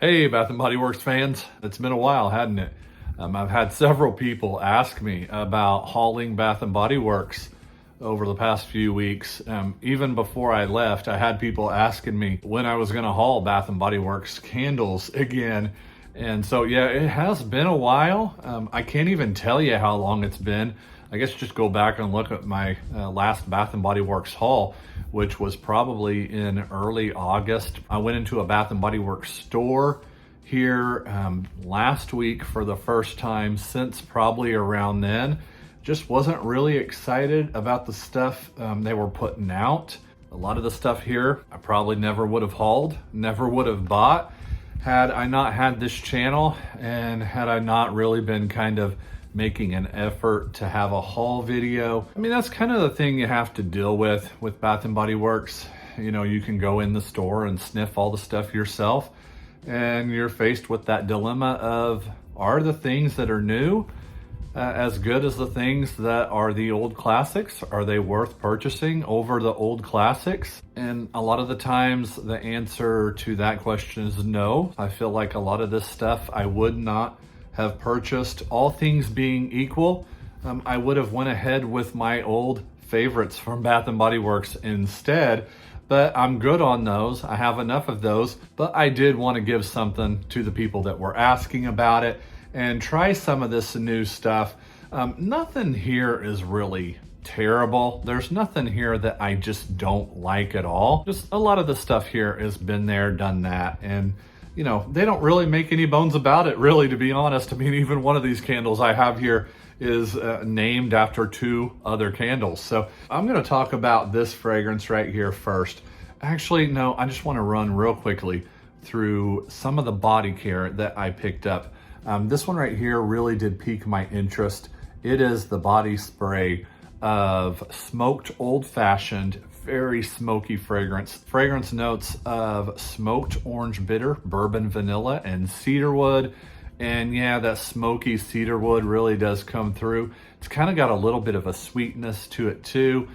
Hey, Bath & Body Works fans. It's been a while, hadn't it? I've had several people ask me about hauling Bath & Body Works over the past few weeks. Even before I left, I had people asking me when I was going to haul Bath & Body Works candles again. And so, yeah, it has been a while. I can't even tell you how long it's been. I guess just go back and look at my last Bath & Body Works haul, which was probably in early August. I went into a Bath & Body Works store here last week for the first time since probably around then. Just wasn't really excited about the stuff they were putting out. A lot of the stuff here I probably never would have hauled, never would have bought had I not had this channel and had I not really been kind of making an effort to have a haul video. I mean, that's kind of the thing you have to deal with Bath & Body Works. You know, you can go in the store and sniff all the stuff yourself, and you're faced with that dilemma of, are the things that are new as good as the things that are the old classics? Are they worth purchasing over the old classics? And a lot of the times the answer to that question is no. I feel like a lot of this stuff I would not have purchased. All things being equal, I would have went ahead with my old favorites from Bath & Body Works instead, but I'm good on those. I have enough of those, but I did want to give something to the people that were asking about it and try some of this new stuff. Nothing here is really terrible. There's nothing here that I just don't like at all. Just a lot of the stuff here has been there, done that, and you know, they don't really make any bones about it, really, to be honest. I mean, even one of these candles I have here is named after two other candles. So I'm going to talk about this fragrance right here first. Actually, no, I just want to run real quickly through some of the body care that I picked up. This one right here really did pique my interest. It is the body spray of Smoked Old Fashioned, very smoky fragrance. Fragrance notes of smoked orange bitter, bourbon vanilla, and cedarwood. And yeah, that smoky cedarwood really does come through. It's kind of got a little bit of a sweetness to it too.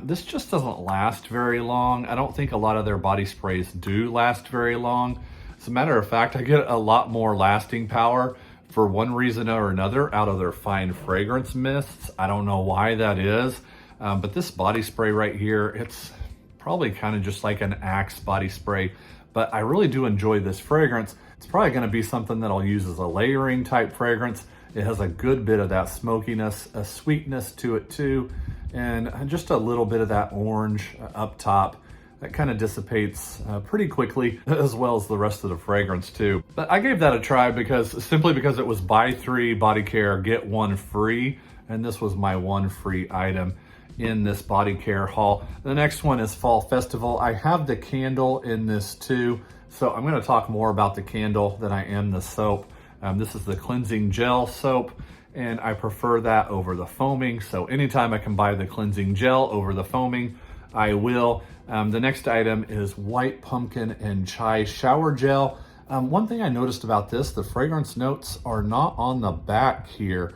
This just doesn't last very long. I don't think a lot of their body sprays do last very long. As a matter of fact, I get a lot more lasting power for one reason or another out of their fine fragrance mists. I don't know why that is. But this body spray right here, it's probably kind of just like an Axe body spray, but I really do enjoy this fragrance. It's probably going to be something that I'll use as a layering type fragrance. It has a good bit of that smokiness, a sweetness to it too, and just a little bit of that orange up top. That kind of dissipates pretty quickly, as well as the rest of the fragrance too. But I gave that a try simply because it was buy 3 body care, get 1 free, and this was my 1 free item in this body care haul. The next one is Fall Festival. I have the candle in this too, so I'm going to talk more about the candle than I am the soap. This is the cleansing gel soap, and I prefer that over the foaming. So anytime I can buy the cleansing gel over the foaming, I will. The next item is White Pumpkin and Chai Shower Gel. One thing I noticed about this, the fragrance notes are not on the back here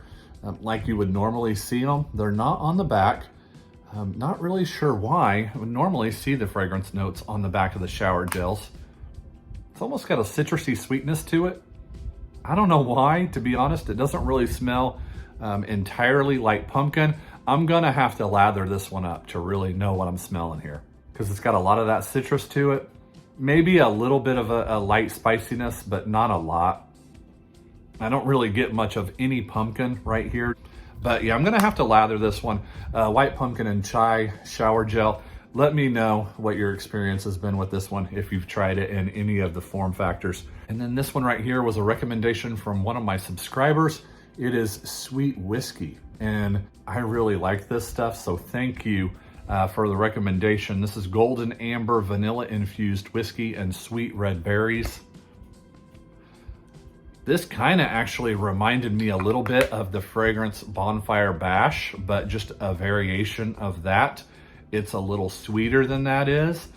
like you would normally see them. They're not on the back. I'm not really sure why. I would normally see the fragrance notes on the back of the shower gels. It's almost got a citrusy sweetness to it. I don't know why, to be honest. It doesn't really smell entirely like pumpkin. I'm gonna have to lather this one up to really know what I'm smelling here, because it's got a lot of that citrus to it. Maybe a little bit of a light spiciness, but not a lot. I don't really get much of any pumpkin right here. But yeah, I'm gonna have to lather this one. White Pumpkin and Chai Shower Gel. Let me know what your experience has been with this one, if you've tried it in any of the form factors. And then this one right here was a recommendation from one of my subscribers. It is Sweet Whiskey, and I really like this stuff, so thank you for the recommendation. This is Golden Amber Vanilla Infused Whiskey and Sweet Red Berries. This kind of actually reminded me a little bit of the fragrance Bonfire Bash, but just a variation of that. It's a little sweeter than that is.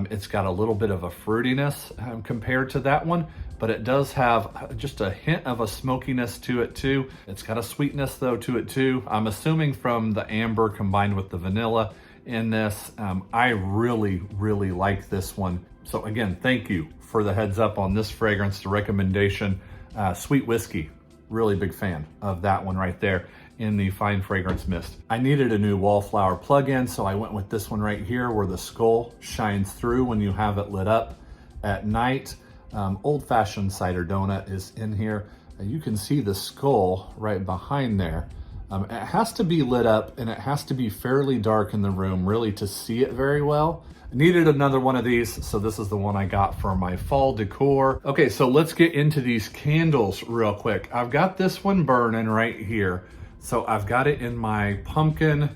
It's got a little bit of a fruitiness compared to that one, but it does have just a hint of a smokiness to it too. It's got a sweetness though to it too. I'm assuming from the amber combined with the vanilla in this. I really like this one. So again, thank you for the heads up on this fragrance, the recommendation. Sweet Whiskey, really big fan of that one right there in the Fine Fragrance Mist. I needed a new Wallflower plug-in, so I went with this one right here where the skull shines through when you have it lit up at night. Old Fashioned Cider Donut is in here. You can see the skull right behind there. It has to be lit up and it has to be fairly dark in the room really to see it very well. I needed another one of these, so this is the one I got for my fall decor. Okay, so let's get into these candles real quick. I've got this one burning right here. So I've got it in my pumpkin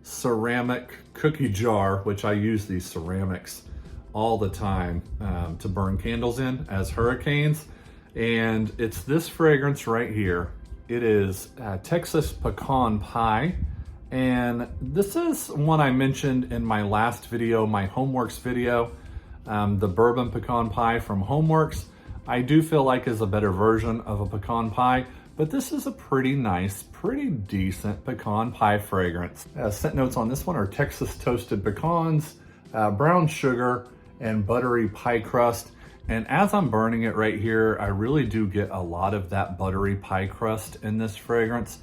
ceramic cookie jar, which I use these ceramics all the time to burn candles in as hurricanes. And it's this fragrance right here. It is Texas Pecan Pie. And this is one I mentioned in my last video, my Homeworks video, the bourbon pecan pie from Homeworks. I do feel like is a better version of a pecan pie, but this is a pretty nice, pretty decent pecan pie fragrance. Scent notes on this one are Texas toasted pecans, brown sugar, and buttery pie crust. And as I'm burning it right here, I really do get a lot of that buttery pie crust in this fragrance.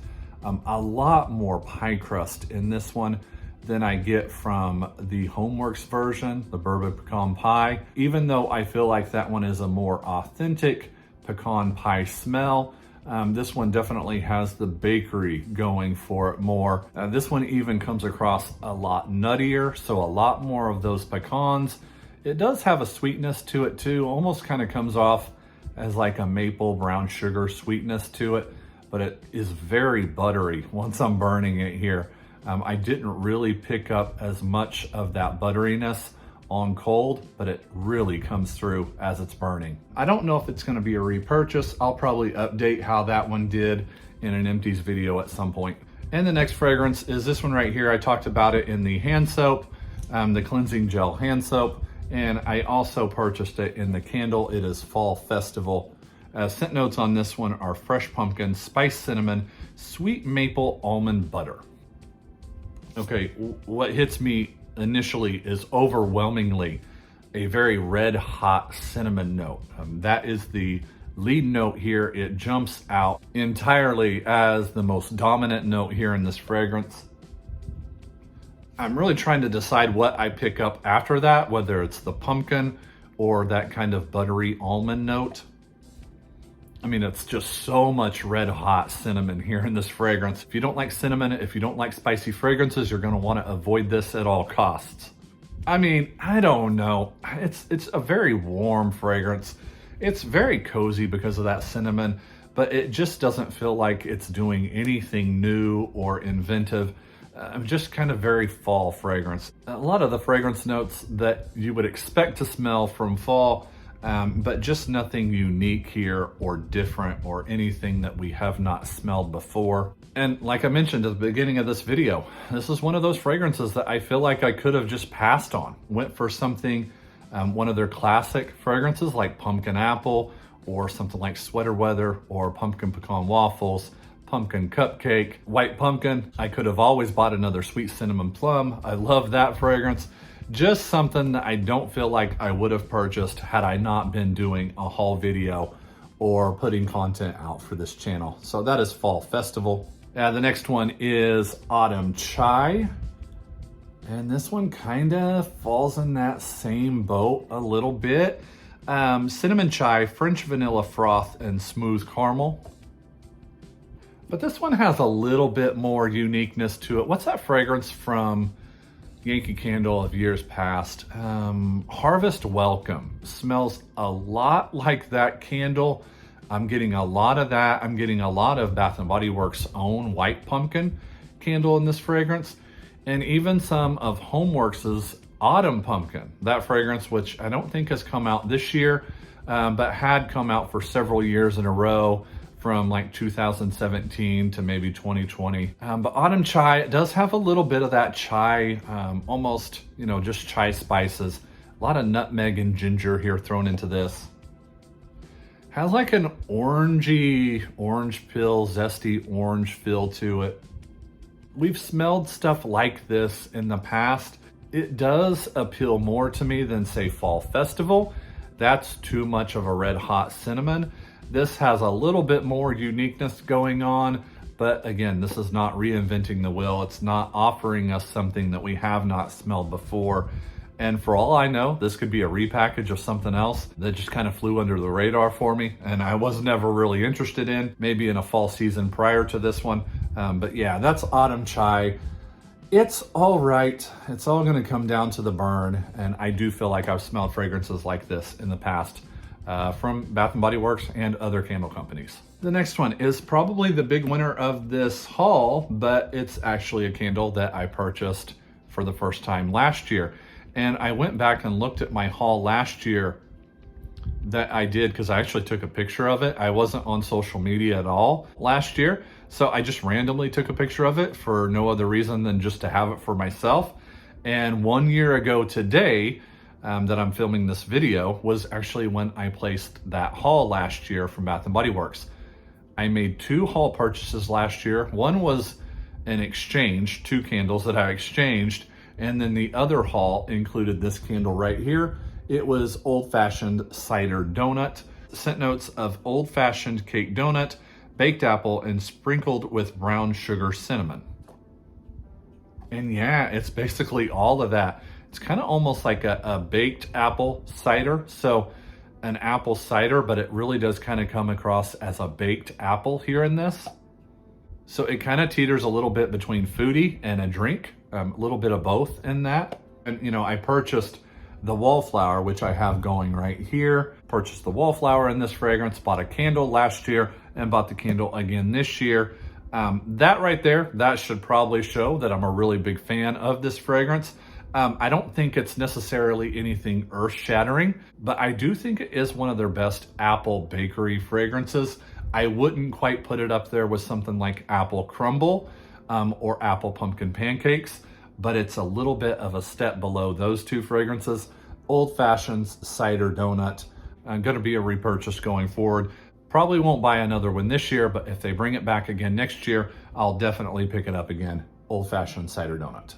A lot more pie crust in this one than I get from the Homeworks version, the bourbon pecan pie. Even though I feel like that one is a more authentic pecan pie smell, this one definitely has the bakery going for it more. This one even comes across a lot nuttier, so a lot more of those pecans. It does have a sweetness to it too, almost kind of comes off as like a maple brown sugar sweetness to it, but it is very buttery once I'm burning it here. I didn't really pick up as much of that butteriness on cold, but it really comes through as it's burning. I don't know if it's gonna be a repurchase. I'll probably update how that one did in an empties video at some point. And the next fragrance is this one right here. I talked about it in the hand soap, the cleansing gel hand soap, and I also purchased it in the candle. It is Fall Festival. Scent notes on this one are fresh pumpkin, spiced cinnamon, sweet maple almond butter. Okay, what hits me initially is overwhelmingly a very red hot cinnamon note. That is the lead note here. It jumps out entirely as the most dominant note here in this fragrance. I'm really trying to decide what I pick up after that, whether it's the pumpkin or that kind of buttery almond note. I mean, it's just so much red hot cinnamon here in this fragrance. If you don't like cinnamon, if you don't like spicy fragrances, you're gonna wanna avoid this at all costs. I mean, I don't know. It's a very warm fragrance. It's very cozy because of that cinnamon, but it just doesn't feel like it's doing anything new or inventive. Just kind of very fall fragrance. A lot of the fragrance notes that you would expect to smell from fall, but just nothing unique here or different or anything that we have not smelled before. And like I mentioned at the beginning of this video, this is one of those fragrances that I feel like I could have just passed on. Went for something, one of their classic fragrances like pumpkin apple or something like sweater weather or pumpkin pecan waffles, pumpkin cupcake, white pumpkin. I could have always bought another sweet cinnamon plum. I love that fragrance. Just something that I don't feel like I would have purchased had I not been doing a haul video or putting content out for this channel. So that is Fall Festival. The next one is Autumn Chai. And this one kind of falls in that same boat a little bit. Cinnamon chai, French vanilla froth, and smooth caramel. But this one has a little bit more uniqueness to it. What's that fragrance from Yankee Candle of years past? Harvest Welcome. Smells a lot like that candle. I'm getting a lot of that. I'm getting a lot of Bath & Body Works' own white pumpkin candle in this fragrance. And even some of Homeworks' Autumn Pumpkin. That fragrance, which I don't think has come out this year, but had come out for several years in a row, from like 2017 to maybe 2020. But Autumn Chai, it does have a little bit of that chai, almost, you know, just chai spices. A lot of nutmeg and ginger here thrown into this. Has like an orangey, orange peel, zesty orange feel to it. We've smelled stuff like this in the past. It does appeal more to me than, say, Fall Festival. That's too much of a red hot cinnamon. This has a little bit more uniqueness going on, but again, this is not reinventing the wheel. It's not offering us something that we have not smelled before. And for all I know, this could be a repackage of something else that just kind of flew under the radar for me and I was never really interested in, maybe in a fall season prior to this one. But yeah, that's Autumn Chai. It's all right. It's all going to come down to the burn. And I do feel like I've smelled fragrances like this in the past from Bath & Body Works and other candle companies. The next one is probably the big winner of this haul, but it's actually a candle that I purchased for the first time last year. And I went back and looked at my haul last year that I did because I actually took a picture of it. I wasn't on social media at all last year. So I just randomly took a picture of it for no other reason than just to have it for myself. And 1 year ago today that I'm filming this video was actually when I placed that haul last year from Bath & Body Works. I made 2 haul purchases last year. One was an exchange, 2 candles that I exchanged. And then the other haul included this candle right here. It was Old Fashioned Cider Donut. Scent notes of Old Fashioned Cake Donut, baked apple, and sprinkled with brown sugar cinnamon. And yeah, it's basically all of that. It's kind of almost like a baked apple cider. So an apple cider, but it really does kind of come across as a baked apple here in this. So it kind of teeters a little bit between foodie and a drink, a little bit of both in that. And you know, I purchased the wallflower, which I have going right here. Purchased the wallflower in this fragrance, bought a candle last year and bought the candle again this year. That right there, that should probably show that I'm a really big fan of this fragrance. I don't think it's necessarily anything earth-shattering, but I do think it is one of their best apple bakery fragrances. I wouldn't quite put it up there with something like Apple Crumble or Apple Pumpkin Pancakes, but it's a little bit of a step below those 2 fragrances. Old Fashioned Cider Donut. I'm going to be a repurchase going forward. Probably won't buy another one this year, but if they bring it back again next year, I'll definitely pick it up again. Old Fashioned Cider Donut.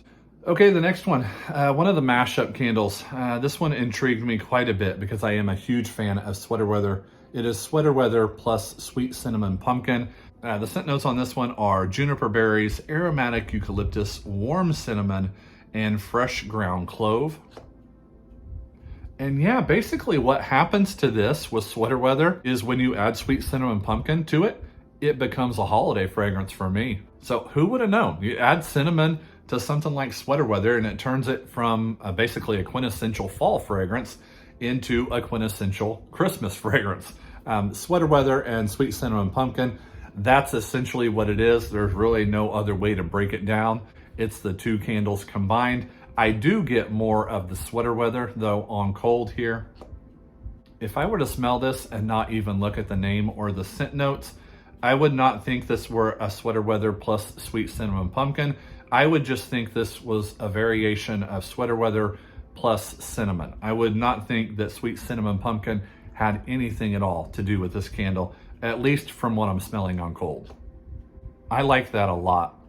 Okay, the next one of the mashup candles. This one intrigued me quite a bit because I am a huge fan of Sweater Weather. It is Sweater Weather plus Sweet Cinnamon Pumpkin. The scent notes on this one are juniper berries, aromatic eucalyptus, warm cinnamon, and fresh ground clove. And yeah, basically what happens to this with Sweater Weather is when you add Sweet Cinnamon Pumpkin to it, it becomes a holiday fragrance for me. So who would have known? You add cinnamon to something like Sweater Weather and it turns it from basically a quintessential fall fragrance into a quintessential Christmas fragrance. Sweater Weather and Sweet Cinnamon Pumpkin, that's essentially what it is. There's really no other way to break it down. It's the 2 candles combined. I do get more of the Sweater Weather though on cold here. If I were to smell this and not even look at the name or the scent notes, I would not think this were a Sweater Weather plus Sweet Cinnamon Pumpkin. I would just think this was a variation of Sweater Weather plus cinnamon. I would not think that Sweet Cinnamon Pumpkin had anything at all to do with this candle, at least from what I'm smelling on cold. I like that a lot.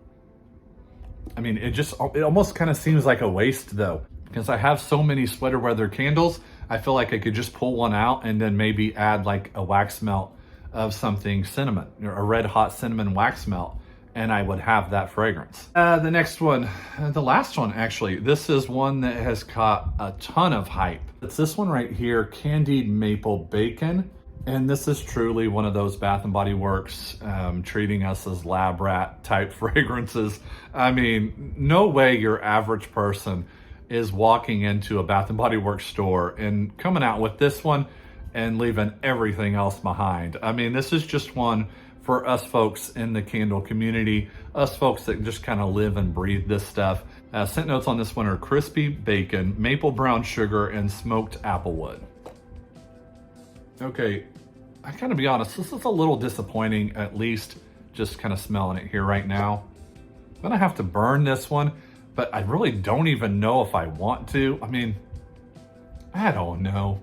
I mean, it almost kind of seems like a waste though, because I have so many Sweater Weather candles. I feel like I could just pull one out and then maybe add like a wax melt of something cinnamon, or a red hot cinnamon wax melt, and I would have that fragrance. The next one, the last one actually, this is one that has caught a ton of hype. It's this one right here, Candied Maple Bacon. And this is truly one of those Bath & Body Works treating us as lab rat type fragrances. I mean, no way your average person is walking into a Bath & Body Works store and coming out with this one and leaving everything else behind. I mean, this is just one for us folks in the candle community, us folks that just kind of live and breathe this stuff. Scent notes on this one are crispy bacon, maple brown sugar, and smoked applewood. Okay, I gotta be honest, this is a little disappointing, at least just kind of smelling it here right now. I'm gonna have to burn this one, but I really don't even know if I want to. I mean, I don't know.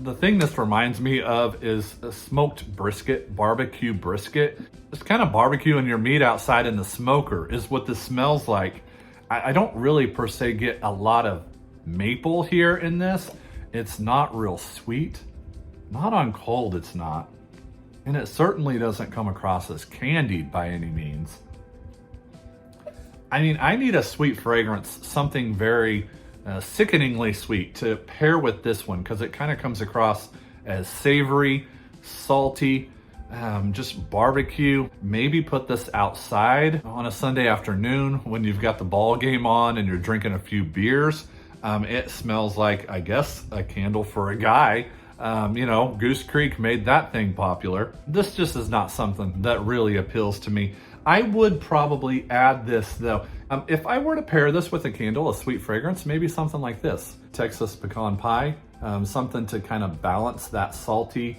The thing this reminds me of is a smoked brisket, barbecue brisket. Just kind of barbecuing your meat outside in the smoker is what this smells like. I don't really per se get a lot of maple here in this. It's not real sweet. Not on cold, it's not. And it certainly doesn't come across as candied by any means. I mean, I need a sweet fragrance, something very sickeningly sweet to pair with this one, because it kind of comes across as savory, salty, just barbecue. Maybe put this outside on a Sunday afternoon when you've got the ball game on and you're drinking a few beers. It smells like, I guess, a candle for a guy. You know, Goose Creek made that thing popular. This just is not something that really appeals to me. I would probably add this though. If I were to pair this with a candle, a sweet fragrance, maybe something like this, Texas Pecan Pie, something to kind of balance that salty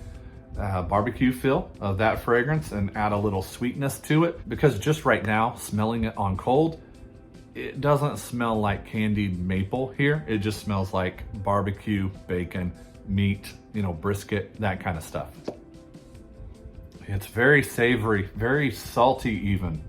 barbecue feel of that fragrance and add a little sweetness to it. Because just right now, smelling it on cold, it doesn't smell like candied maple here. It just smells like barbecue, bacon, meat, you know, brisket, that kind of stuff. It's very savory, very salty even.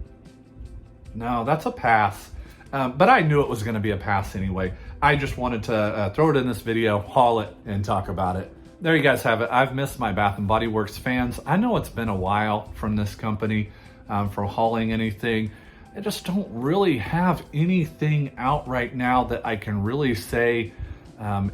No, that's a pass. But I knew it was gonna be a pass anyway. I just wanted to throw it in this video, haul it, and talk about it. There you guys have it. I've missed my Bath & Body Works fans. I know it's been a while from this company, from hauling anything. I just don't really have anything out right now that I can really say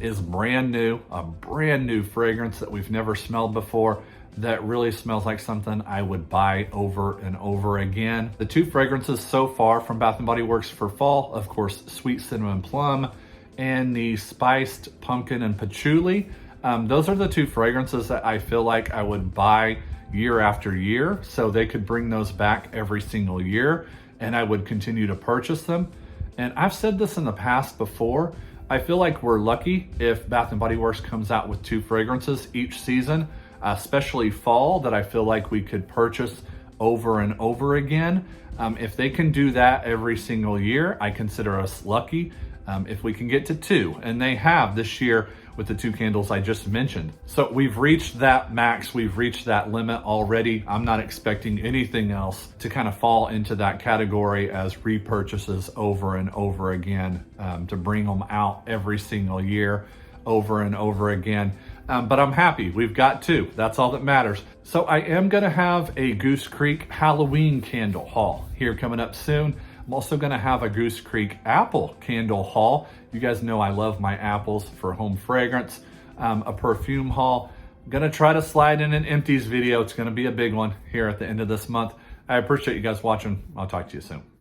is brand new, a brand new fragrance that we've never smelled before, that really smells like something I would buy over and over again. The two fragrances so far from Bath & Body Works for fall, of course, Sweet Cinnamon Plum and the Spiced Pumpkin and Patchouli. Those are the two fragrances that I feel like I would buy year after year, so they could bring those back every single year and I would continue to purchase them. And I've said this in the past before, I feel like we're lucky if Bath & Body Works comes out with two fragrances each season, especially fall, that I feel like we could purchase over and over again. If they can do that every single year, I consider us lucky. If we can get to two, and they have this year with the two candles I just mentioned. So we've reached that max, we've reached that limit already. I'm not expecting anything else to kind of fall into that category as repurchases over and over again, to bring them out every single year over and over again. But I'm happy, we've got two, that's all that matters. So I am gonna have a Goose Creek Halloween candle haul here coming up soon. I'm also gonna have a Goose Creek apple candle haul. You guys know I love my apples for home fragrance. A perfume haul. I'm gonna try to slide in an empties video. It's gonna be a big one here at the end of this month. I appreciate you guys watching. I'll talk to you soon.